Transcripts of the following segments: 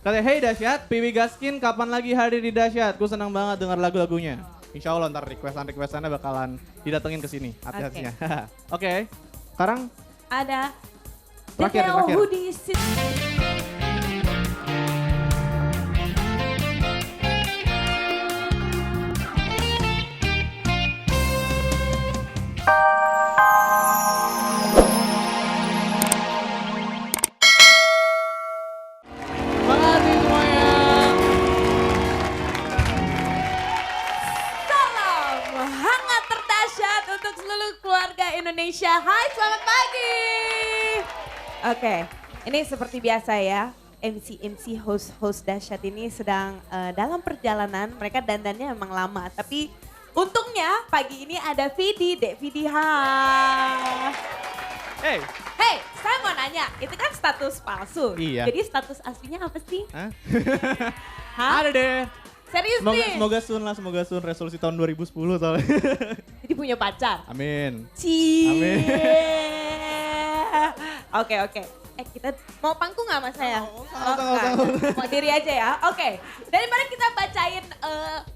Katanya, hey Dahsyat, Piwi Gaskin kapan lagi hadir di Dahsyat? Gue senang banget dengar lagu-lagunya. Insya Allah ntar requestan-requestannya bakalan didatengin ke sini hati-hatinya. Oke, sekarang Ada Terakhir. Hoodie. makasih semuanya. Salam hangat terdahsyat untuk seluruh keluarga Indonesia. Hai, selamat pagi. Oke, ini seperti biasa ya. MC host dahsyat ini sedang dalam perjalanan. Mereka dandannya memang lama, tapi untungnya pagi ini ada Vidi, Dek Vidi. Hai. Hey, Hey, saya mau nanya, itu kan status palsu. Iya. Jadi status aslinya apa sih? hah? Hah? Ada deh. Serius nih? Semoga sun resolusi tahun 2010 soalnya. Jadi punya pacar? Amin. Cie. Amin. Oke. Kita mau pangku nggak mas saya? Nggak usah. Mau diri aja ya. Oke. Daripada kita bacain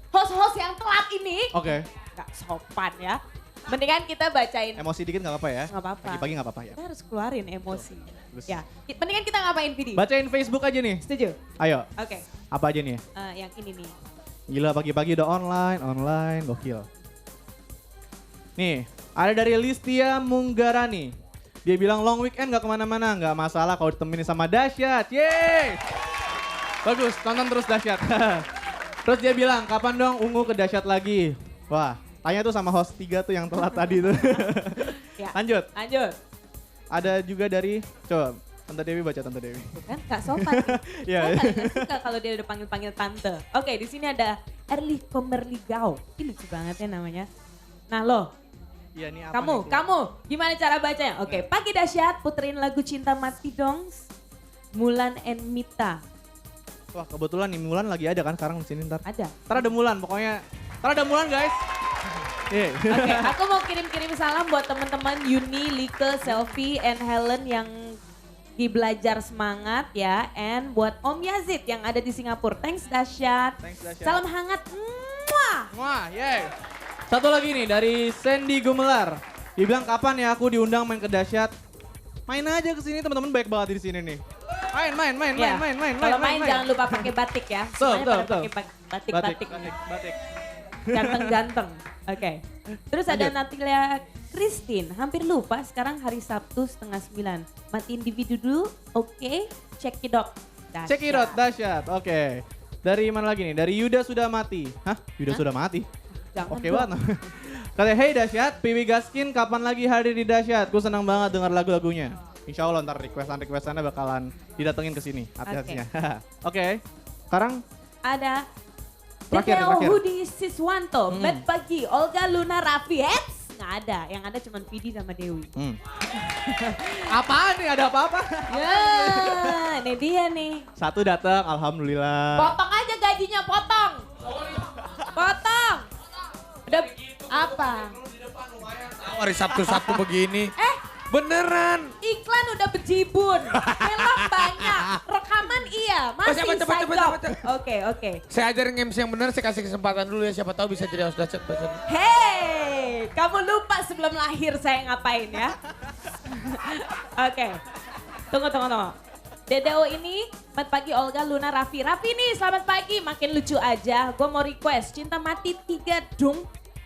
host-host yang telat ini. Oke, Nggak sopan ya. Mendingan kita bacain. emosi dikit gak apa-apa ya? Nggak apa-apa. Pagi-pagi gak apa-apa ya? Kita harus keluarin emosi. Terus. Ya. Mendingan kita ngapain video? Bacain Facebook aja nih. Setuju? Ayo, Oke. apa aja nih? Yang ini nih. Gila pagi-pagi udah online, gokil. Nih, ada dari Listia Munggarani. Dia bilang long weekend gak kemana-mana, gak masalah kalau ditemenin sama Dahsyat. Yeay! Bagus, tonton terus Dahsyat. Terus dia bilang, kapan dong Ungu ke Dahsyat lagi? Wah, tanya tuh sama host 3 tuh yang telat tadi tuh. Ya. Lanjut, Lanjut. ada juga dari, coba Tante Dewi baca Tante Dewi. Kan gak sopan nih. Iya. Saya paling gak suka kalau dia udah panggil-panggil tante. Oke, di sini ada Erli Komerligau. Ini lucu banget ya namanya. Nah lo, Iya nih apa nih? kamu gimana cara bacanya? Oke, pagi dahsyat, puterin lagu Cinta Mati dong. Mulan and Mita. Wah kebetulan nih Mulan lagi ada kan sekarang di sini ntar. Ada. Ntar ada Mulan pokoknya. Ntar ada Mulan guys. Iya. Oke, aku mau kirim-kirim salam buat teman-teman Yuni, Like, Selfie, and Helen yang di belajar semangat ya. And buat Om Yazid yang ada di Singapura. Thanks dahsyat. Thanks, Dahsyat. Salam hangat. Muah. Wah, yeay. Satu lagi nih dari Sandy Gumelar. Dia bilang kapan ya aku diundang main ke Dahsyat? Main aja ke sini teman-teman baik banget di sini nih. Main. Ya, kalau main jangan lupa pakai batik ya. Semuanya pada betul. pakai batik. Batik. Ganteng-ganteng. Oke. Terus ada Lanjut. Natalia Christine. Hampir lupa sekarang hari Sabtu 8:30. Matiin individu dulu. Oke. Check it out. Check it out, Dahsyat. Oke. Dari mana lagi nih? Dari Yuda sudah mati. Hah? Yuda Hah? sudah mati? Jangan Oke dong. banget. Katanya, hey Dahsyat, Piwi Gaskin kapan lagi hadir di Dahsyat? Gue senang banget dengar lagu-lagunya. Insya Allah ntar requestan-requestannya bakalan didatengin ke sini hati-hatinya. Oke, sekarang Ada Terakhir. Hoodie Siswanto. Bad pagi. Olga Luna Raffi. Nggak ada. Yang ada cuma Vidi sama Dewi. Apaan nih? Ada apa-apa? Ya, ini dia nih. Satu datang, alhamdulillah. Potong aja gajinya, potong. Potong. Udah apa? Hari Sabtu-Sabtu begini. Beneran. Iklan udah bejibun. Film banyak. Rekaman iya. Masih Baca. side job. Oke. Saya ajarin MC yang bener, saya kasih kesempatan dulu ya. Siapa tahu bisa jadi host dahsyat. Hey, kamu lupa sebelum lahir saya ngapain ya? Oke. Tunggu. Dedeo ini, selamat pagi Olga, Luna, Raffi. Raffi nih, selamat pagi. Makin lucu aja. Gue mau request Cinta Mati 3 dong.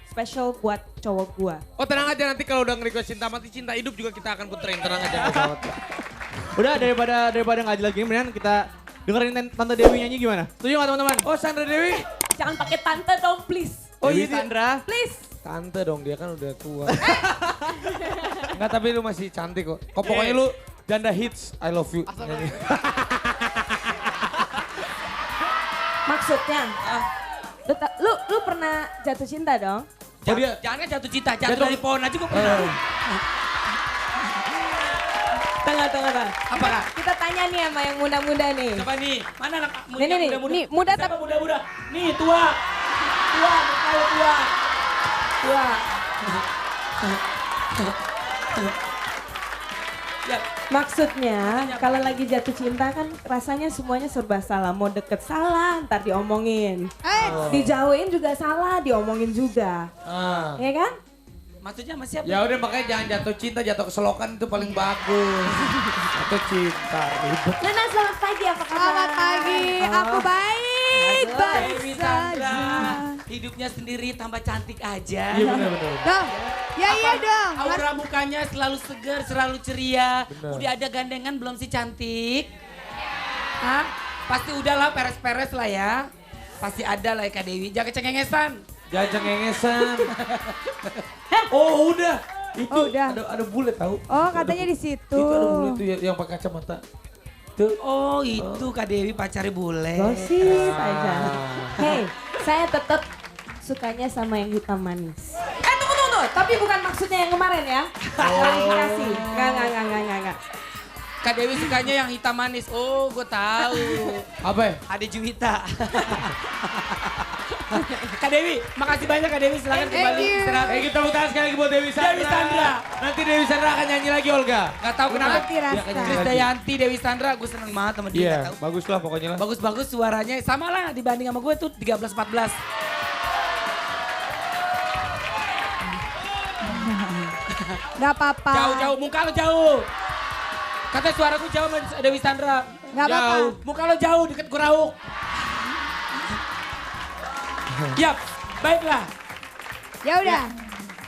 Special buat cowok gue. Oh tenang aja, nanti kalau udah nge-request cinta mati, cinta hidup juga kita akan puterin. Tenang aja. nggak usah. Udah daripada nggak jelas gini, mendingan kita dengerin Tante Dewi nyanyi gimana? Setuju nggak teman-teman? Oh Sandra Dewi. Jangan pakai tante dong, please. Oh Dewi iya, dia- Sandra. Please. Tante dong, dia kan udah tua. Enggak, tapi lu masih cantik kok. Pokoknya lu janda hits, I love you. Nyanyi. Maksudnya, lu pernah jatuh cinta dong? Oh, dia- Jangan jatuh cinta, jatuh Jatuh. dari pohon aja gue pernah. Tunggu. Apakah? Kita tanya nih sama yang muda-muda nih. Coba nih, mana anak Nih, nih, muda Siapa tapi muda-muda? Nih, tua. Kalau tua. tua. Ya, Maksudnya kalau lagi jatuh cinta kan rasanya semuanya serba salah. Mau deket salah, ntar diomongin. Dijauhin juga salah, diomongin juga. Ya kan? Maksudnya sama siapa? Ya udah makanya jangan jatuh cinta, jatuh keselokan itu paling bagus. Jatuh cinta, ribet. Luna selamat pagi, apa kabar? Selamat pagi, aku baik, baik Dewi saja. Sandra, hidupnya sendiri tambah cantik aja. Iya benar-benar. Dong, ya iya dong. Aura mukanya selalu segar, selalu ceria. Bener. Udah ada gandengan belum sih cantik? Hah? Pasti udahlah peres-peres lah ya. Pasti ada lah ya Kak Dewi. Jangan kecengengesan. Jangan cengengesan. Oh udah. Itu Oh, udah. ada bule tahu. Oh katanya di situ. Itu ada bule tuh yang pakai kacamata. Tuh. Oh itu Kak Dewi pacarnya bule. Gosip aja. Hei, saya tetap sukanya sama yang hitam manis. Tunggu. Tapi bukan maksudnya yang kemarin ya. Klarifikasi. Enggak. Kak Dewi sukanya yang hitam manis. Oh gue tahu. Apa ya? Ade Juwita. Kak Dewi, makasih banyak Kak Dewi. Silakan kembali you. istirahat. Kita tepuk tangan sekali lagi buat Dewi Sandra. Dewi Sandra. Nanti Dewi Sandra akan nyanyi lagi Olga. Gak tahu kenapa. Mati rasa. Krisdayanti, Dewi Sandra, gue seneng banget sama dia. Iya, Gak tahu. bagus lah pokoknya lah. Bagus-bagus suaranya, sama lah dibanding sama gue tuh 13-14. Gak apa-apa. Jauh-jauh, muka lo jauh. Katanya suaraku jauh sama Dewi Sandra. Gak apa-apa. Jauh. Muka lo jauh deket Gurauk. Yap, baiklah. Ya udah.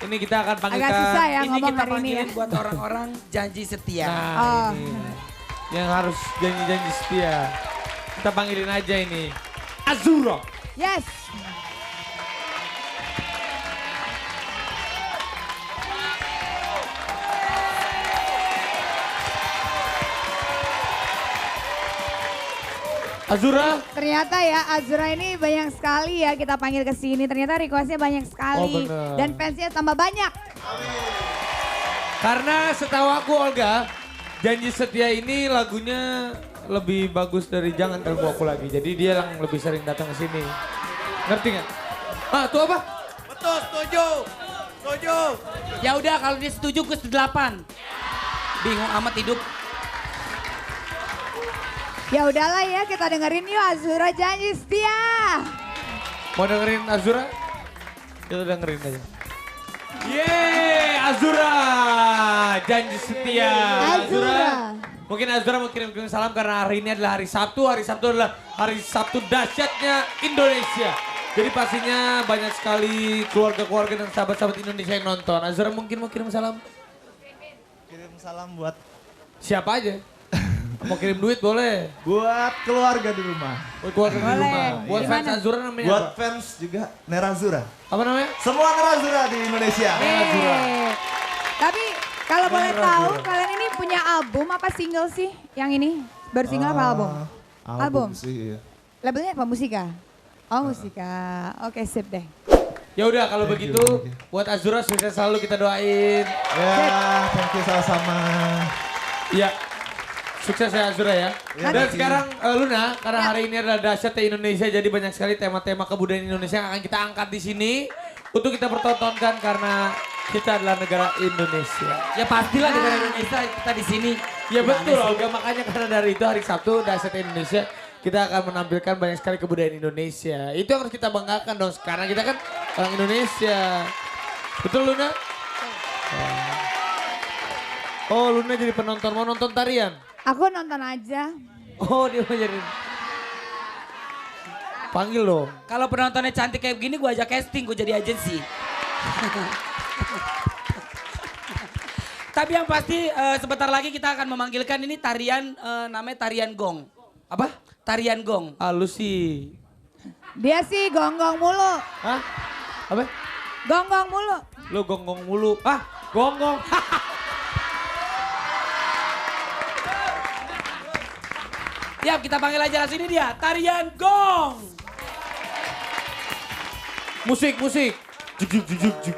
Ini kita akan panggilkan. Agak susah ya Ini ngomong kita hari ini ya. panggilin buat orang-orang janji setia. Nah, Oh. ini. Yang harus janji-janji setia. Kita panggilin aja ini. Azura. Yes. Azura. Ternyata ya Azura ini banyak sekali ya kita panggil ke sini. Ternyata requestnya banyak sekali. Oh, bener. Dan fansnya tambah banyak. Karena setahu aku Olga, Janji Setia ini lagunya lebih bagus dari Jangan Ganggu Aku Lagi. Jadi dia yang lebih sering datang ke sini. Ngerti nggak? Ah, itu apa? Betul, setuju. Setuju. Ya udah kalau dia setuju gue 8. Bingung amat hidup. Ya udahlah ya kita dengerin yuk Azura Janji Setia. Mau dengerin Azura? Kita dengerin aja. Yeay, Azura, Janji Setia. Azura. Mungkin Azura mau kirim salam karena hari ini adalah hari Sabtu. Hari Sabtu adalah hari Sabtu dahsyatnya Indonesia. Jadi pastinya banyak sekali keluarga-keluarga dan sahabat-sahabat Indonesia yang nonton. Azura mungkin mau kirim salam? Kirim salam buat Siapa aja? Mau kirim duit boleh. keluarga di rumah. Buat keluarga di Boleh. rumah. Buat fans Gimana? Azura namanya Buat apa? fans juga Nerazura. Apa namanya? Semua Nerazura di Indonesia. Tapi kalau boleh tahu kalian ini punya album apa single sih? Yang ini baru single apa album? Album. sih. Iya. Labelnya apa musika? Oh musika. Oke sip deh. Ya udah kalau begitu buat Azura sukses selalu kita doain. Ya, thank you sama-sama. Iya. Sukses ya Azura ya. Dan sekarang Luna, karena hari ini adalah dahsyatnya Indonesia, jadi banyak sekali tema-tema kebudayaan Indonesia yang akan kita angkat di sini untuk kita pertontonkan karena kita adalah negara Indonesia. Ya pastilah negara Indonesia kita di sini. Ya betul Olga, makanya karena dari itu hari Sabtu dahsyatnya Indonesia kita akan menampilkan banyak sekali kebudayaan Indonesia. Itu yang harus kita banggakan dong, karena kita kan orang Indonesia. Betul Luna? Oh Luna jadi penonton, mau nonton tarian? Aku nonton aja. Oh dia mau jadi... Panggil dong. Kalau penontonnya cantik kayak begini gue ajak casting, gue jadi agensi. Tapi yang pasti sebentar lagi kita akan memanggilkan ini tarian namanya tarian gong. Apa? Tarian gong. Ah lu sih. Dia sih gonggong mulu. Hah? Apa? Gonggong mulu. Lu gonggong mulu. Ah gonggong. Ya kita panggil aja langsung ini dia, tarian gong. Musik, musik. Juk, juk, juk, juk, juk.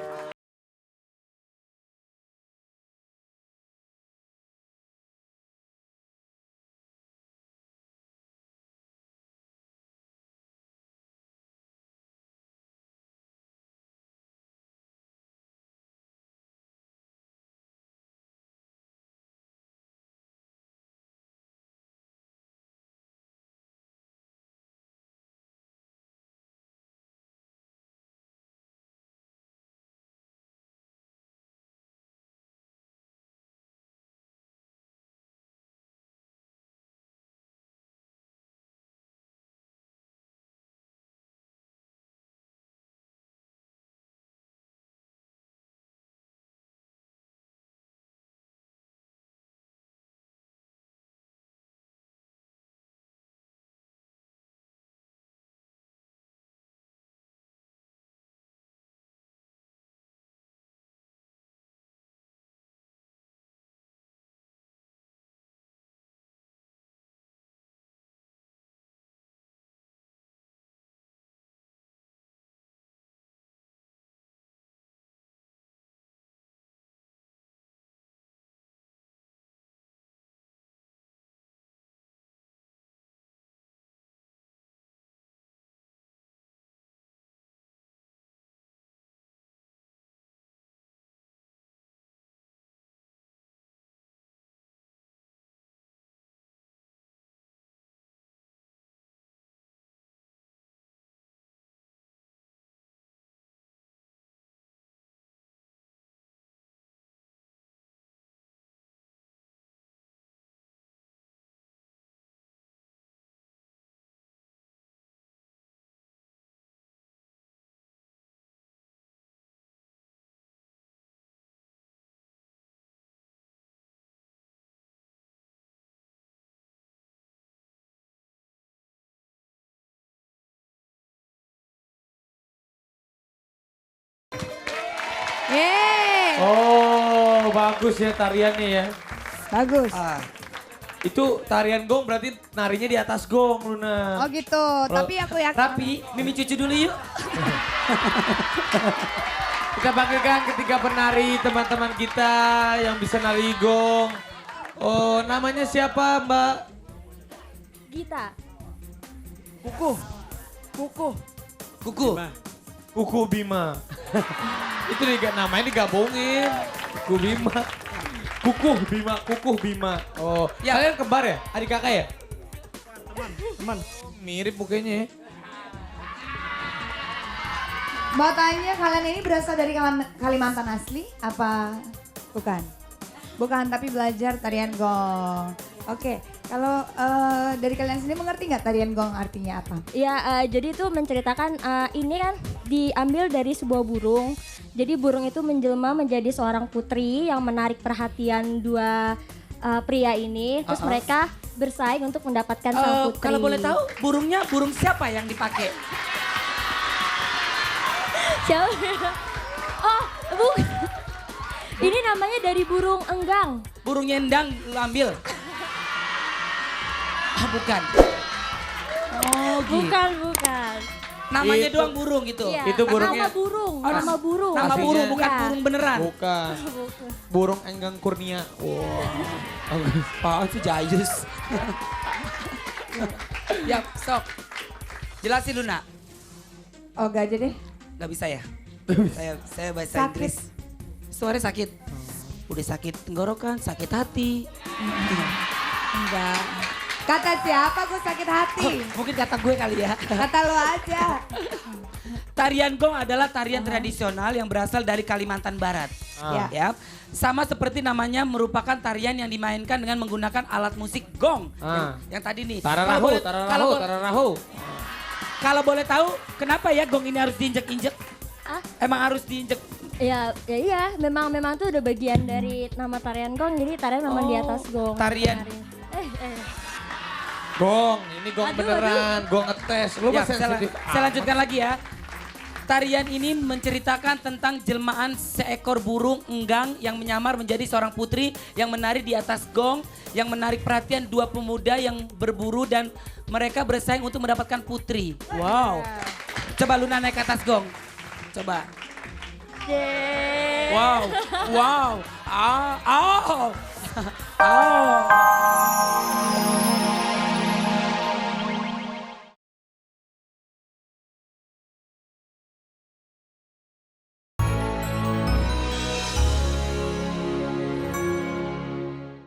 bagus ya tariannya ya. Bagus. Itu tarian gong berarti narinya di atas gong Luna. Oh gitu, tapi aku yakin. Rapi, Mimi cucu dulu yuk. Kita panggilkan ketiga penari teman-teman kita yang bisa nari gong. Oh, namanya siapa Mbak? Gita. Kuku. Kuku Bima. Itu namanya digabungin. Kuku Bima. Kukuh Bima. Oh, Ya. kalian kembar ya? Adik kakak ya? Teman. Mirip mukanya ya. Mau tanya kalian ini berasal dari Kalimantan asli apa bukan? Bukan, tapi belajar tarian gong. Oke, kalau dari kalian sendiri mengerti nggak tarian gong artinya apa? Ya, jadi itu menceritakan ini kan diambil dari sebuah burung. Jadi burung itu menjelma menjadi seorang putri yang menarik perhatian dua pria ini. Terus mereka bersaing untuk mendapatkan sang putri. Kalau boleh tahu burungnya burung siapa yang dipakai? Siapa? Oh, ini namanya dari burung enggang. Burung nyendang lu ambil. Bukan. Oh gitu. Bukan. Namanya Itu. doang burung gitu. Iya, Itu burungnya- Nama burung, Oh, nama burung. Nama Aslinya. burung bukan Iya. burung beneran. Bukan. Burung enggang kurnia. Apaan sih Jayus? Ya, sok. Jelasin Luna. Oh gak aja deh. Gak bisa ya? Saya bahasa Sakit. Inggris. Suaranya sakit. Udah sakit tenggorokan, sakit hati. Enggak. Kata siapa gue sakit hati? Mungkin kata gue kali ya. Kata lo aja. Tarian gong adalah tarian tradisional yang berasal dari Kalimantan Barat. Ya. Ya, sama seperti namanya merupakan tarian yang dimainkan dengan menggunakan alat musik gong. Yang tadi nih. Tararahu, Kalau boleh- tararahu. Kalau boleh tahu, kenapa ya gong ini harus diinjek-injek? Ah? Emang harus diinjek? Ya iya, memang tuh udah bagian dari nama tarian gong. Jadi tarian memang di atas gong. Tarian. Gong, ini gong Aduh, beneran, gong ngetes. Lu Ya, mah sensitif. saya lanjutkan lagi ya. Tarian ini menceritakan tentang jelmaan seekor burung enggang yang menyamar menjadi seorang putri yang menari di atas gong, yang menarik perhatian dua pemuda yang berburu dan mereka bersaing untuk mendapatkan putri. Wow. Coba Luna naik ke atas gong. Coba. Wow. Wow. Oh.